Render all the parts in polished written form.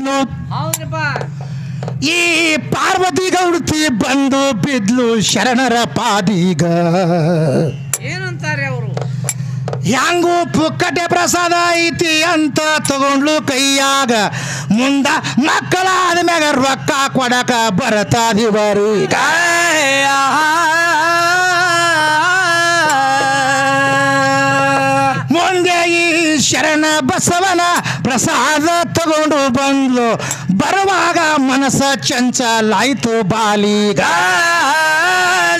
ಬಂದ್ಲು. ಹೌದ್ರಪ್ಪ. ಈ ಪಾರ್ವತಿ ಗೌಡತಿ ಬಂದು ಬಿದ್ಲು ಶರಣರ ಪಾದೀಗ. ಏನಂತಾರೆ ಅವರು? ಹ್ಯಾಂಗೂ ಪುಕ್ಕಟೆ ಪ್ರಸಾದ ಐತಿ ಅಂತ ತಗೊಂಡ್ಲು ಕೈಯಾಗ. ಮುಂದ ಮಕ್ಕಳಾದ ಮ್ಯಾಗ ರೊಕ್ಕ ಕೊಡಕ ಬರತಾದಿವರೀಗ. ಮುಂದೆ ಈ ಶರಣ ಬಸವನ ಪ್ರಸಾದ ತಗೊಂಡು ಬಂದ್ಲು. ಬರುವಾಗ ಮನಸ್ಸ ಚಂಚಲಾಯ್ತು ಬಾಲಿಗ.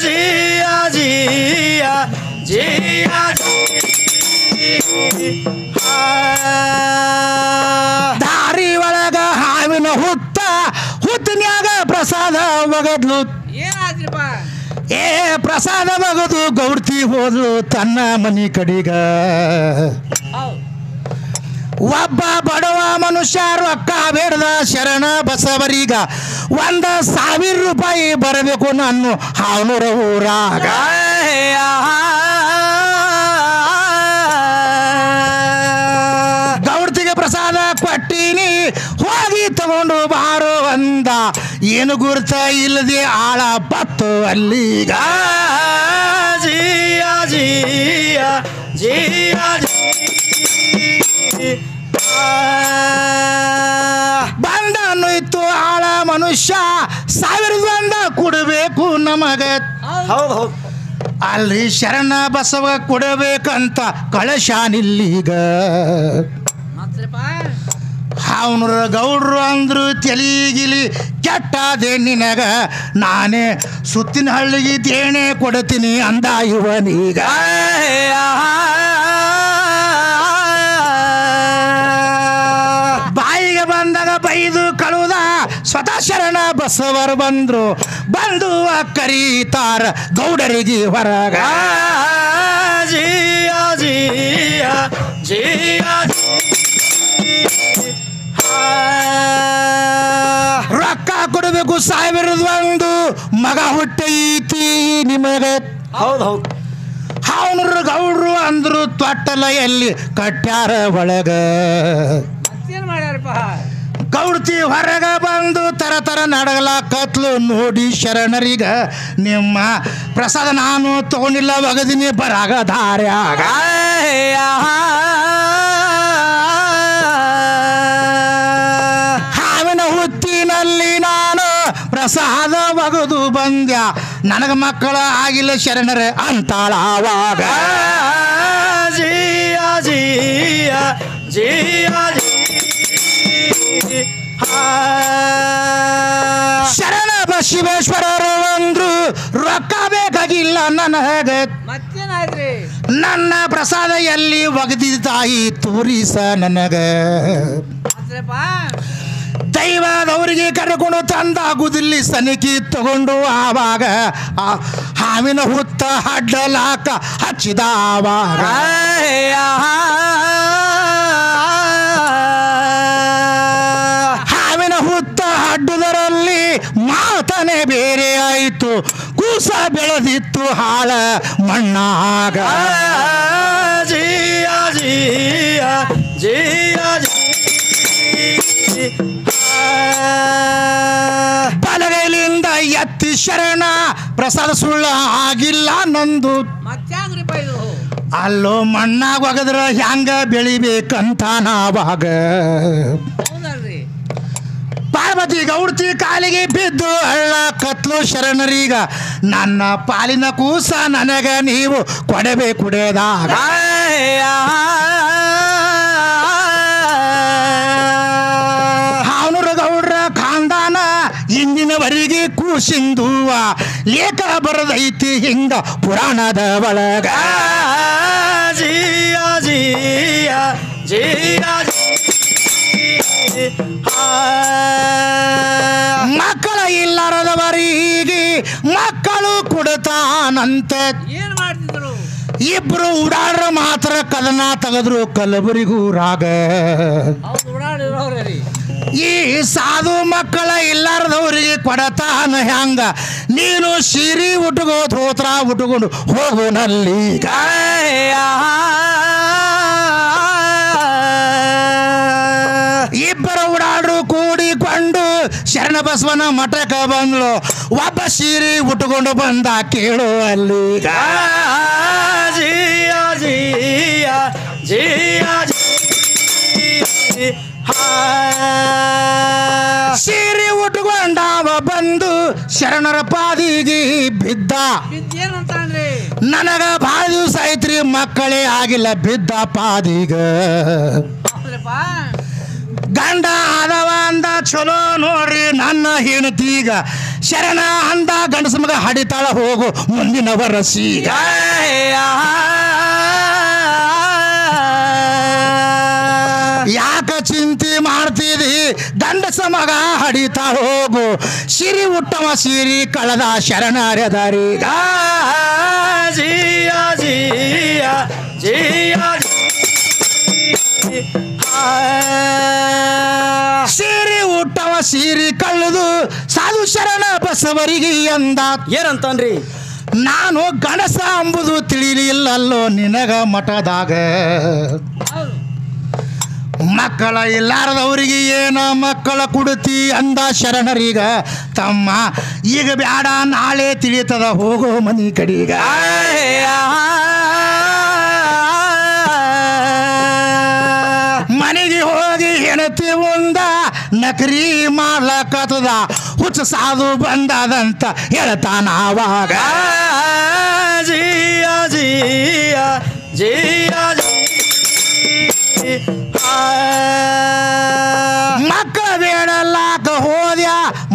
ಜಿಯ ಜಿಯ ಜಿಯ ದಾರಿ ಒಳಗ ಹಾವಿನ ಹುತ್ತಿನ್ಯಾಗ ಪ್ರಸಾದ ಒಗದ್ಲು. ಏನಾದ್ರಿಪ್ಪ? ಏ ಪ್ರಸಾದ ಒಗದು ಗೌಡ್ತಿ ಹೋದ್ಲು ತನ್ನ ಮನಿ ಕಡಿಗ. ಒಬ್ಬ ಬಡವ ಮನುಷ್ಯ ರೊಕ್ಕ ಬೇಡದ ಶರಣ ಬಸವರಿಗ. 1,000 ರೂಪಾಯಿ ಬರಬೇಕು ನಾನು ಹಾವನೂರ ಊರಾಗ. ಗೌಡ್ತಿಗೆ ಪ್ರಸಾದ ಕೊಟ್ಟಿನಿ ಹೋಗಿ ತಗೊಂಡು ಬಾರೋ ಅಂದ. ಏನು ಗುರ್ತ ಇಲ್ಲದೆ ಆಳ ಬತ್ತು ಅಲ್ಲಿಗ. ಜಿಯ ಜಿಯ ಜಿಯ ಬಂದನು ಇತ್ತು ಆಳ ಮನುಷ್ಯ 1,000 ಕೊಡಬೇಕು ನಮಗ. ಹೌದು ಹೌದು. ಅಲ್ರಿ ಶರಣ ಬಸವ ಕೊಡಬೇಕಂತ ಕಳಶಾನಿಲ್ಲೀಗ. ಅವನರ ಗೌಡ್ರು ಅಂದ್ರು ತೆಲಿಗಿಲಿ ಕೆಟ್ಟದೆ ನಿನಗ. ನಾನೇ ಸುತ್ತಿನ ಹಳ್ಳಿಗೆ ತೇಣೆ ಕೊಡ್ತೀನಿ ಅಂದ ಇವನೀಗ. ಬಾಯಿಗೆ ಬಂದಾಗ ಬೈದು ಕಳುದ ಸ್ವತಃ ಶರಣ ಬಸವರು ಬಂದ್ರು. ಬಂದು ಕರೀತಾರ ಗೌಡರಿಗೆ ಹೊರಗ. ಜಿಯ ಜಿಯ ಜಿಯ ರೊಕ್ಕ ಕೊಡಬೇಕು 1,000 ಮಗ ಹುಟ್ಟೈತಿ ನಿಮಗ. ಹೌದು ಹೌದು. ಅವನರ ಗೌಡ್ರು ಅಂದ್ರು ತೊಟ್ಟಲ ಎಲ್ಲಿ ಕಟ್ಟ್ಯಾರ ಒಳಗ. ಮತ್ತೇನ್ ಮಾಡ್ಯಾರಪ್ಪ? ಗೌಡ್ತಿ ಹೊರಗ ಬಂದು ತರ ನಡಗಲ ಕತ್ಲು ನೋಡಿ ಶರಣರಿಗ. ನಿಮ್ಮ ಪ್ರಸಾದ ನಾನು ತಗೊಂಡಿಲ್ಲ ಒಗದಿನಿ ಬರಾಗ ದಾರ್ಯಾಗ. ಹಾವಿನ ಹುತ್ತಿನಲ್ಲಿ ನಾನು ಪ್ರಸಾದ ಒಗದು ಬಂದ್ಯ. ನನಗ ಮಕ್ಕಳ ಆಗಿಲ್ಲ ಶರಣರ ಅಂತಾಳ ಆವಾಗ. ಜಿಯ ಜಿಯ ಜಿಯ ಶರಣ ಶಿವೇಶ್ವರರು ಅಂದ್ರು ರೊಕ್ಕ ಬೇಕಾಗಿಲ್ಲ ನನಗ. ಮತ್ತೇನಾಯ್ತ್ರಿ? ನನ್ನ ಪ್ರಸಾದ ಎಲ್ಲಿ ಒಗದಿ ತಾಯಿ ತೋರಿಸ ನನಗ. ದೈವದವರಿಗೆ ಕರೆಕೊಂಡು ತಂದಾಗುದಿಲ್ಲಿ ಸನಿಕಿ ತಗೊಂಡು ಆವಾಗ. ಹಾವಿನ ಹುತ್ತ ಅಡ್ಡಲಾಕ ಹಚ್ಚಿದ ಆವಾಗ. ಹಾವಿನ ಹುತ್ತ ಅಡ್ಡುದರಲ್ಲಿ ಮಾತನೆ ಬೇರೆ ಆಯಿತು. ಕೂಸ ಬೆಳೆದಿತ್ತು ಹಾಳ ಮಣ್ಣಾಗ. ಜಿಯ ಜಿಯ ಜಿಯ ಬಲಗೈಲಿಂದ ಎತ್ತಿ ಶರಣ ಪ್ರಸಾದ ಸುಳ್ಳ ಆಗಿಲ್ಲ ನಂದು. ಮತ್ತ್ಯಾಂಗ್ರಿಪ್ಪ ಇದು? ಅಲ್ಲೋ ಮಣ್ಣಾಗ ಒಗದ್ರ ಹ್ಯಾಂಗ ಬೆಳಿಬೇಕಂತ ನಾವಾಗ. ಹೌದಲ್ರಿ? ಪಾರ್ವತಿ ಗೌಡ್ತಿ ಕಾಲಿಗೆ ಬಿದ್ದು ಹಳ್ಳ ಕತ್ಲು ಶರಣರೀಗ. ನನ್ನ ಪಾಲಿನ ಕೂಸ ನನಗ ನೀವು ಕೊಡಬೇಕುಡೆದಾಗ. ಹಾವನೂರ ಗೌಡ್ರ ಖಾನ್ದಾನ ಇಂದಿನವರೆಗೆ ಕೂಸಿಂದುವ ಲೇಖ ಬರದೈತಿ ಹಿಂಗ ಪುರಾಣದ ಒಳಗ. ಜಿಯ ಜಿಯ ಜಿಯ ಮಕ್ಕಳ ಇಲ್ಲರದವರಿಗೆ ಮಕ್ಕಳು ಕೊಡ್ತಾನಂತ. ಏನ್ ಮಾಡ್ತಿದ್ರು? ಇಬ್ರು ಉಡಾಡ್ರ ಮಾತ್ರ ಕದನ ತೆಗೆದ್ರು ಕಲಬುರಿಗೂರಾಗ. ಹೌದು, ಓಡಾಡಿರೋರಿ. ಈ ಸಾಧು ಮಕ್ಕಳ ಇಲ್ಲಾರದವರಿಗೆ ಕೊಡತಾನ ಹ್ಯಾಂಗ. ನೀನು ಸೀರೆ ಉಟ್ಕೋ ಧೋತ್ರ ಉಟ್ಕೊಂಡು ಹೋಗುನಲ್ಲೀಗ. ಇಬ್ಬರು ಉಡಾಡ್ರು ಕೂಡಿ ಮಾಡಿಕೊಂಡು ಶರಣ ಬಸವನ ಮಠಕ ಬಂದ್ಲು ಒಬ್ಬ ಸೀರೆ ಉಟ್ಕೊಂಡು ಬಂದ ಕೇಳು ಅಲ್ಲಿ ಜಿಯ ಜಿಯ ಜಿಯ ಸೀರೆ ಉಟ್ಕೊಂಡವ ಬಂದು ಶರಣರ ಪಾದಿಗೆ ಬಿದ್ದ ಏನಂತಾನ್ರಿ ನನಗ ಭಾಳ ದಿವಸ ಐತ್ರಿ ಮಕ್ಕಳೇ ಆಗಿಲ್ಲ ಬಿದ್ದ ಪಾದಿಗ ಹೌದ್ರಪ್ಪ ಗಂಡ ಆದವ ಅಂದ ಚಲೋ ನೋಡ್ರಿ ನನ್ನ ಹೆಣತೀಗ ಶರಣ ಅಂದ ಗಂಡಸ ಮಗ ಹಡಿತಾಳ ಹೋಗು ಮುಂದಿನ ವರಸೀಗ ಯಾಕ ಚಿಂತೆ ಮಾಡ್ತಿದಿ ಗಂಡಸ ಮಗ ಹಡಿತಾಳ ಹೋಗು ಸಿರಿ ಉಟ್ಟವ ಸಿರಿ ಕಳೆದ ಶರಣರೆದರೀಗ ಜಿಯ ಜಿಯ ಜಿಯ ಸೀರಿ ಉಟ್ಟವ ಸೀರಿ ಕಳ್ಳುದು ಸಾಧು ಶರಣ ಬಸವರಿಗೆ ಎಂದ ಏನಂತನ್ರಿ ನಾನು ಗಣಸ ಅಂಬುದು ತಿಳಿಲಿಲ್ಲಲ್ಲೋ ನಿನಗ ಮಠದಾಗ ಹೌದು ಮಕ್ಕಳ ಇಲ್ಲಾರದವರಿಗೆ ಏನ ಮಕ್ಕಳ ಕುಡತಿ ಅಂದ ಶರಣರೀಗ ತಮ್ಮ ಈಗ ಬ್ಯಾಡ ನಾಳೆ ತಿಳಿತದ ಹೋಗೋ ಮನಿ ಕಡೀಗ ಮನೆಗೆ ಹೋಗಿ ಹೆಣತಿ ಮುಂದ ನಕರಿ ಮಾಡ್ಲಕತ್ತದ ಹುಚ್ಚ ಸಾಧು ಬಂದದಂತ ಹೇಳ್ತಾನ ಆವಾಗ ಜಿಯ ಜಿಯ ಜಿಯ ಮಕ್ಕಳ ಬೇಡಲ್ಲಾಕ ಹೋದ್ಯ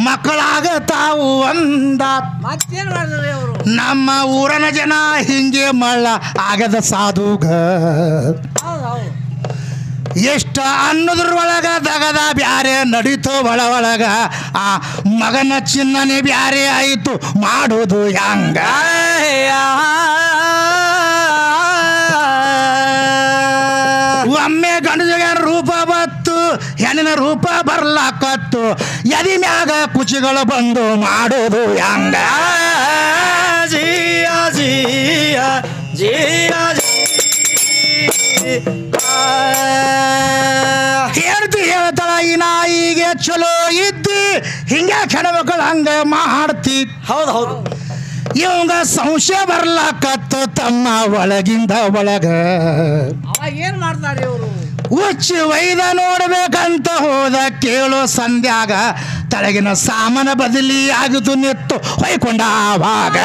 ಮಕ್ಕಳಾಗ ತಾವು ಅಂದ ಮತ್ತೇನ್ ಮಾಡಿದ್ರಿ ಅವರು ನಮ್ಮ ಊರನ ಜನ ಹಿಂಗೆ ಮಳ್ಳ ಆಗದ ಸಾಧುಗ ಹೌದು ಹೌದು ಎಷ್ಟ ಅನ್ನೋದ್ರೊಳಗ ದಗದ ಬ್ಯಾರೆ ನಡೀತು ಒಳಗ ಆ ಮಗನ ಚಿನ್ನನೆ ಬ್ಯಾರೆ ಆಯಿತು ಮಾಡೋದು ಹಂಗ ಒಮ್ಮೆ ಗಂಡಜಗ ರೂಪ ಬತ್ತು ಹೆಣ್ಣಿನ ರೂಪ ಬರ್ಲಾಕತ್ತು ಎದಿ ಮ್ಯಾಗ ಕುಚಿಗಳು ಬಂದು ಮಾಡೋದು ಹಂಗ ಜಿಯ ಜಿಯ ಜಿಯ ಹೇಳ್ತಿ ಹೇಳ್ತಾಳ ಈ ನಾಯಿಗೆ ಚಲೋ ಇದ್ದಿ ಹಿಂಗ ಹೆಣ್ಮಕ್ಳು ಹಂಗ ಮಾಡ್ತಿ ಹೌದು ಹೌದು ಇವಂಗ ಸಂಶಯ ಬರ್ಲಾಕತ್ತು ತಮ್ಮ ಒಳಗಿಂದ ಒಳಗ ಅವಾಗ ಏನ್ ಮಾಡ್ತಾರೆ ಇವರು ಉಚ್ಚಿ ವೈದ ನೋಡ್ಬೇಕಂತ ಹೋದ ಕೇಳೋ ಸಂಧ್ಯಾಗ ತಳಗಿನ ಸಾಮಾನ ಬದಲಿ ಆಗಿತು ನಿತ್ತು ಹೊಯ್ಕೊಂಡ ಆವಾಗ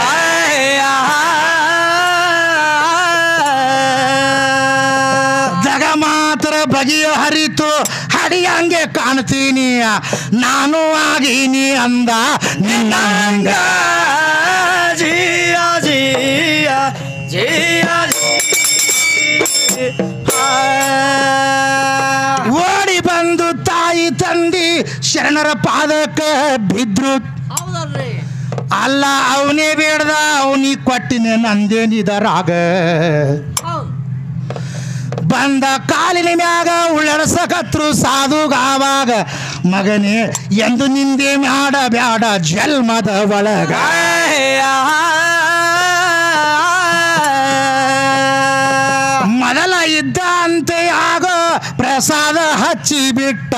ಜಗ ಮಾತ್ರ ಬಗೆಯ ಹರಿತು ಹಡಿಯಂಗೆ ಕಾಣ್ತೀನಿ ನಾನು ಆಗೀನಿ ಅಂದ ನಿನ್ನ ಹಂಗ ಜಿಯ ಜಿಯ ಜಿಯ ಓಡಿ ಬಂದು ತಾಯಿ ತಂದಿ ಶರಣರ ಪಾದಕ್ಕ ಬಿದ್ರು ಹೌದಲ್ರಿ ಅಲ್ಲ ಅವನೇ ಬೇಡ್ದ ಅವನಿ ಕೊಟ್ಟಿನ ನಂದೇನಿದರಾಗ ಹೌದು ಬಂದ ಕಾಲಿನ ಮ್ಯಾಗ ಉಳ್ಳಡಸಕತ್ರು ಸಾಧುಗಾವಾಗ ಮಗನೇ ಎಂದು ನಿಂದೆ ಮಾಡ ಬ್ಯಾಡ ಜನ್ಮದ ಒಳಗ ಮೊದಲ ಇದ್ದ ಅಂತೆ ಆಗೋ ಪ್ರಸಾದ ಹಚ್ಚಿ ಬಿಟ್ಟ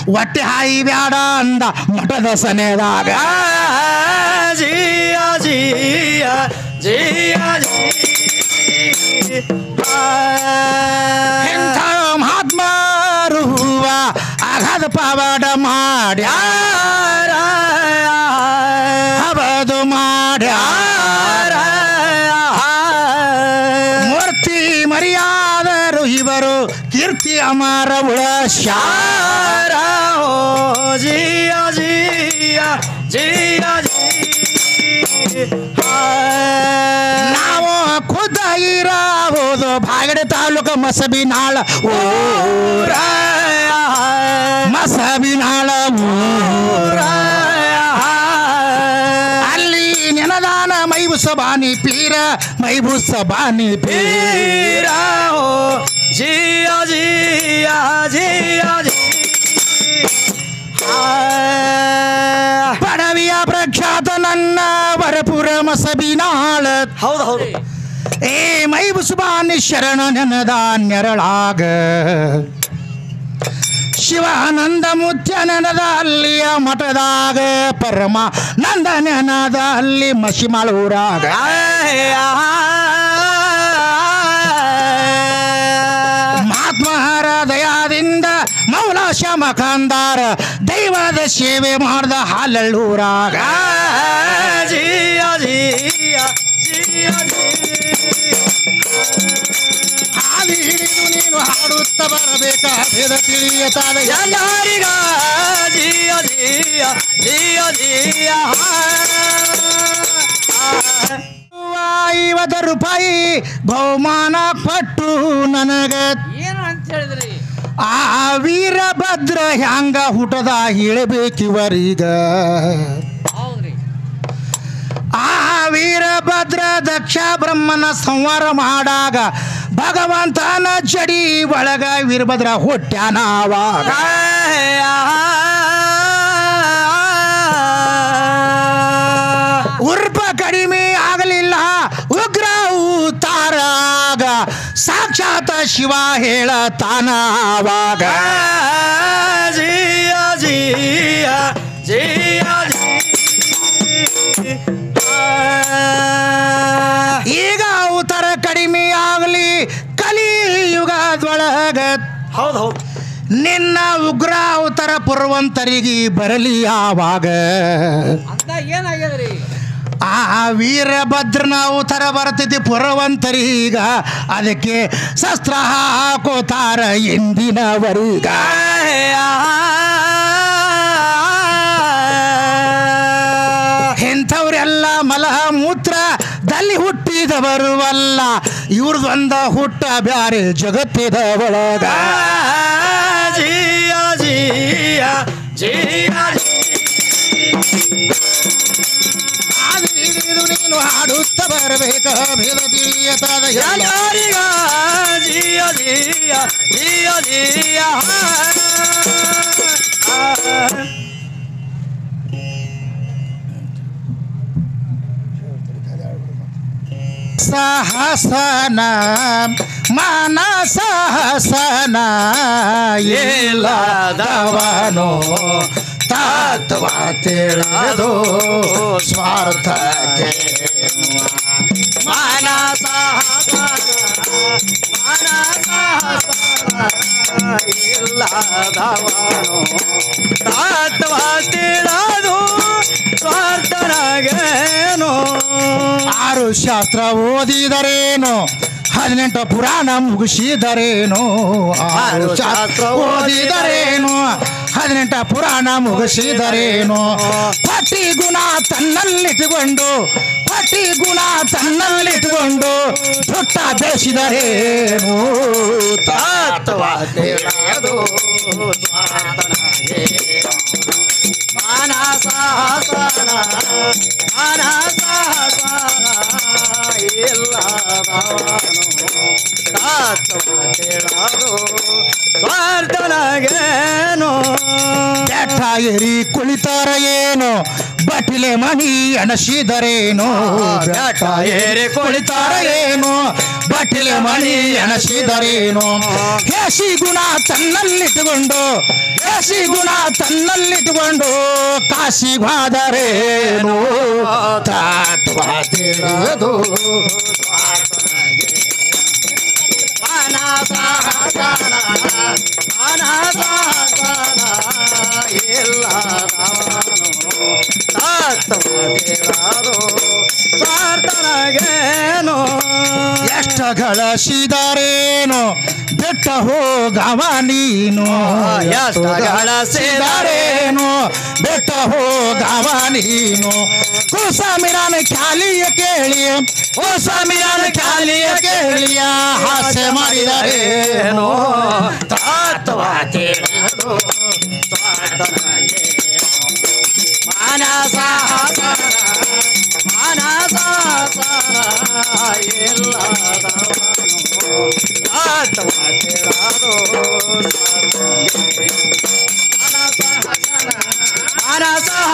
ಹೊಟ್ಟೆ ಹಾಯಿ ಬ್ಯಾಡ ಅಂದ ಮಠದ ಸನೆದಾಗ ಜಿಯ ಜಿಯ ಜಿಯ ಎಂಥ ಮಹಾತ್ಮರು ಹೂವ ಅಗಾಧ ಪವಾಡ ಮಾಡ್ಯಾರ ಹಬದು ಮಾಡ್ಯಾರ ಮೂರ್ತಿ ಮರ್ಯಾದರು ಇವರು ಕೀರ್ತಿ ಅಮರ ಉಳಸ್ಯಾರ ಜಿಯ ಜಿಯ ಜಿಯ ನಾವು ಖುದ್ದ ಇರಬಹುದು ಬಾಗಡೆ ತಾಲೂಕು ಮಸಬಿನಾಳ ಊರ ಮಸಬಿನಾಳ ಊರ ಅಲ್ಲಿ ನೆನದಾನ ಮೈಬುಸಬಾನಿ ಪೀರ ಮೈಬುಸಬಾನಿ ಪೀರ ಜಿಯ ಜಿಯ ಜಿಯ ಪಡವಿಯ ಪ್ರಖ್ಯಾತ ನನ್ನ ವರಪುರ ಮಸಬಿನಾಳ ಹೌದು ಹೌದು ಏ ಮೈಬುಸಬಾನಿ ಶರಣ ನೆನದ ನೆರಳಾಗ ಶಿವಾನಂದ ಮುತ್ಯ ನೆನದ ಅಲ್ಲಿಯ ಮಠದಾಗ ಪರಮ ನಂದ ನೆನದ ಅಲ್ಲಿ ಮಸಿಮಾಳೂರಾಗ ಮಹಾತ್ಮರ ದಯಾದಿಂದ ಮೌಲ ಶಮಖಂದಾರ ದೈವದ ಸೇವೆ ಮಾಡ್ದ ಹಾಲಳ್ಳೂರಾಗ ಜಿಯ ಜಿಯ ಜಿಯ ಹಾದಿ ಹಿಡಿದು ನೀನು ಹಾಡುತ್ತ ಬರಬೇಕ ಭೇದ ತಿಳಿಯತಾದ ಎಲ್ಲರಿಗ ಜಿಯ ಜಿಯ ಜಿಯ ಜಿಯ 50 ರೂಪಾಯಿ ಬಹುಮಾನ ಕೊಟ್ಟು ನನಗ ಏನು ಅಂತ ಹೇಳಿದ್ರಿ ಆ ವೀರಭದ್ರ ಹ್ಯಾಂಗ ಹುಟ್ಟದ ಹೇಳಬೇಕಿವರೀಗ ಹೌದ್ರಿ ಆ ವೀರಭದ್ರ ದಕ್ಷ ಬ್ರಹ್ಮನ ಸಂಹಾರ ಮಾಡಾಗ ಭಗವಂತನ ಜಡಿ ಒಳಗ ವೀರಭದ್ರ ಹುಟ್ಟ್ಯಾನ ಅವಾಗ ಉರ್ಪ ಕಡಿಮೆ ಆಗಲಿಲ್ಲ ಉಗ್ರ ಉತ್ತಾರಾಗ ಸಾಕ್ಷಾತ್ ಶಿವ ಹೇಳತಾನ ಅವಾಗ ಜಿಯ ಜಿಯ ಜಿಯ ಈಗ ಉತ್ತರ ಕಡಿಮೆ ಆಗಲಿ ಕಲಿಯುಗದೊಳಗ ಹೌದು ಹೌದು ನಿನ್ನ ಉಗ್ರ ಅವತಾರ ಪುರವಂತರಿಗೆ ಬರಲಿ ಆವಾಗ ಅಂತ ಏನಾಗ್ಯದ್ರಿ ಆ ವೀರಭದ್ರನ ಅವತಾರ ಬರ್ತೈತಿ ಪುರವಂತರೀಗ ಅದಕ್ಕೆ ಶಸ್ತ್ರ ಹಾಕೋತಾರ ಎಂದಿನವರೀಗ ಇಂಥವ್ರೆಲ್ಲ ಮಲಹ ಮೂತ್ರದಲ್ಲಿ ಹುಟ್ಟಿದವರುವಲ್ಲ ಇವ್ರದೊಂದ ಹುಟ್ಟ ಬ್ಯಾರೆ ಜಗತ್ತಿದ ಒಳಗ ಜಿಯ ಜಿಯ ಜಿಯ ಹಾದಿ ಹಿಡಿದು ನೀನು ಹಾಡುತ್ತ ಬರಬೇಕ ಭೇದ ತಿಳಿಯತಾದ ಎಲ್ಲರಿಗ ಜಿಯ ಜಿಯ ಜಿಯ ಜಿಯ ಸಹಸನ ಮನಸಹಸನ ಇಲ್ಲದವನು ತತ್ವ ತಿಳಿದು ಸ್ವಾರ್ಥಕ್ಕೆ ಮಾನಸ ಇಲ್ಲದವನು ತತ್ವ ತಿಳಿದು ಸ್ವಾರ್ಥನಾಗೇನು 6 ಶಾಸ್ತ್ರ ಓದಿದರೇನು 18 ಪುರಾಣ ಮುಗಿಸಿದರೇನು 6 ಶಾಸ್ತ್ರ ಓದಿದರೇನು 18 ಪುರಾಣ ಮುಗಿಸಿದರೇನು ಪಟ್ಟಿ ಗುಣ ತನ್ನಲ್ಲಿಟ್ಟುಕೊಂಡು ಪಟ್ಟಿ ಗುಣ ತನ್ನಲ್ಲಿಟ್ಟುಕೊಂಡು ಪುಟ್ಟ ಬೆಳೆಸಿದರೇನು ತತ್ವ ತಿಳಿದು ಮಾನಸಹಸನ ಇಲ್ಲದವನು ತತ್ವ ತಿಳಿದು ಸ್ವಾರ್ಥನಾಗೇನು ಬೆಟ್ಟ ಏರಿ ಕುಳಿತಾರ ಏನು ಬಟ್ಟಿಲೆ ಮಣಿ ಎಣಸಿದರೇನು ಬೆಟ್ಟ ಏರಿ ಕುಳಿತಾರ ಏನು ಬಟ್ಟಿಲೆ ಮಣಿ ಎಣಸಿದರೇನು ಹೇಸಿ ಗುಣ ತನ್ನಲ್ಲಿಟ್ಟುಕೊಂಡು ಹೇಸಿ ಗುಣ ತನ್ನಲ್ಲಿಟ್ಟುಕೊಂಡು ಕಾಶಿಗಾದರೇನು ತತ್ವ ತಿಳಿದು ಸ್ವಾರ್ಥನಾಗೇನು ಎಷ್ಟ ಗಳಿಸಿದರೇನು ಬೆಟ್ಟ ಹೋಗವ ನೀನು ಎಷ್ಟ ಗಳಿಸಿದರೇನು ಬೆಟ್ಟ ಹೋಗವ ನೀನು ಕುಸಮಿರನ ಖ್ಯಾಲಿಯ ಕೇಳಿ ಕುಸಮಿರನ ಖ್ಯಾಲಿಯ ಕೇಳಿಯ ಹಾಸ್ಯ ಮಾಡಿದರೇನು ತತ್ವ ತಿಳಿದು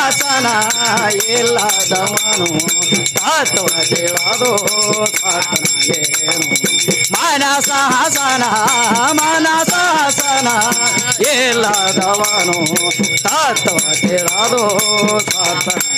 ಹಸನ ಇಲ್ಲದವನು ತತ್ವ ತಿಳಿದು ಸಾತನಾಗೇನು ಮನಸ ಹಸನ ಇಲ್ಲದವನು ತತ್ವ ತಿಳಿದು ಸಾತನಾಗೇನು